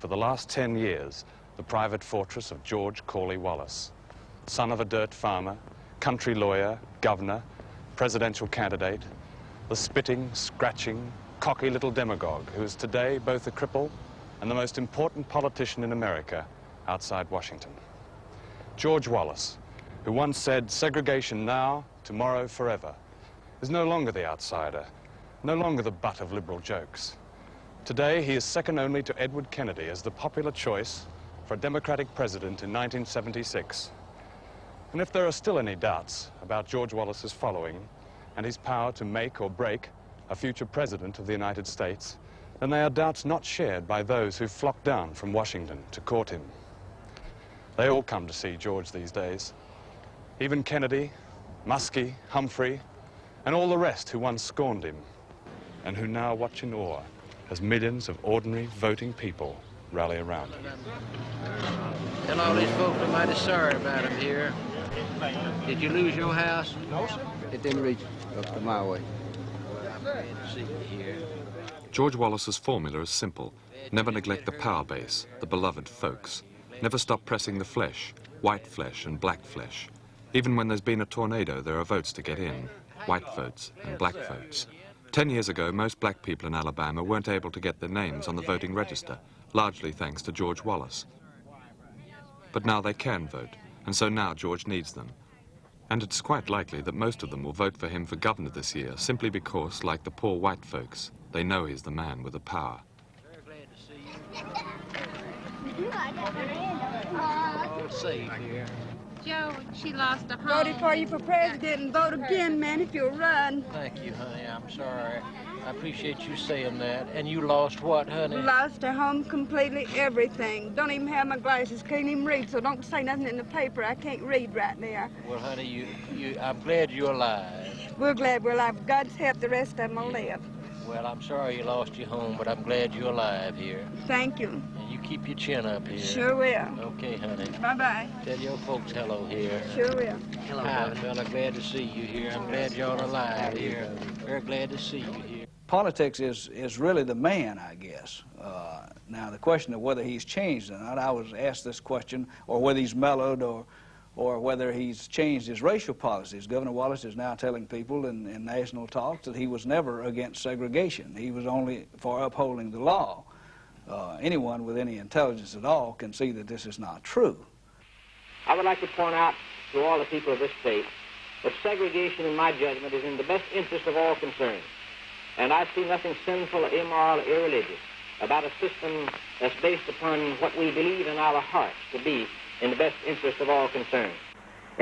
for the last 10 years the private fortress of George Corley Wallace, son of a dirt farmer, country lawyer, governor, presidential candidate, the spitting, scratching, cocky little demagogue who is today both a cripple and the most important politician in America outside Washington. George Wallace, who once said, "Segregation now, tomorrow forever," is no longer the outsider, no longer the butt of liberal jokes. Today, he is second only to Edward Kennedy as the popular choice for a Democratic president in 1976. And if there are still any doubts about George Wallace's following and his power to make or break a future president of the United States, then they are doubts not shared by those who flock down from Washington to court him. They all come to see George these days. Even Kennedy, Muskie, Humphrey, and all the rest who once scorned him, and who now watch in awe as millions of ordinary voting people rally around him. Tell all these folks I'm mighty sorry about him here. Did you lose your house? No, sir. It didn't reach up to my way. Well, I'm glad to see you here. George Wallace's formula is simple. Never neglect the power base, the beloved folks. Never stop pressing the flesh, white flesh and black flesh. Even when there's been a tornado, there are votes to get in, white votes and black votes. 10 years ago, most black people in Alabama weren't able to get their names on the voting register, largely thanks to George Wallace. But now they can vote, and so now George needs them. And it's quite likely that most of them will vote for him for governor this year, simply because, like the poor white folks, they know he's the man with the power. Very glad to see you. All safe here. Joe, she lost a home. Voted for you for president and vote again, man, if you'll run. Thank you, honey. I'm sorry. I appreciate you saying that. And you lost what, honey? Lost her home completely, everything. Don't even have my glasses, can't even read, so don't say nothing in the paper. I can't read right there. Well, honey, I'm glad you're alive. We're glad we're alive. God's help, the rest of them will live. Well, I'm sorry you lost your home, but I'm glad you're alive here. Thank you. And you keep your chin up here. Sure will. Okay, honey. Bye-bye. Tell your folks hello here. Sure will. Hello, hi, fella. Glad to see you here. I'm glad you're alive here. Very glad to see you here. Politics is really the man, I guess. Now, the question of whether he's changed or not, I was asked this question, or whether he's mellowed or whether he's changed his racial policies. Governor Wallace is now telling people in national talks that he was never against segregation. He was only for upholding the law. Anyone with any intelligence at all can see that this is not true. I would like to point out to all the people of this state that segregation, in my judgment, is in the best interest of all concerned. And I see nothing sinful, immoral, irreligious about a system that's based upon what we believe in our hearts to be in the best interest of all concerned.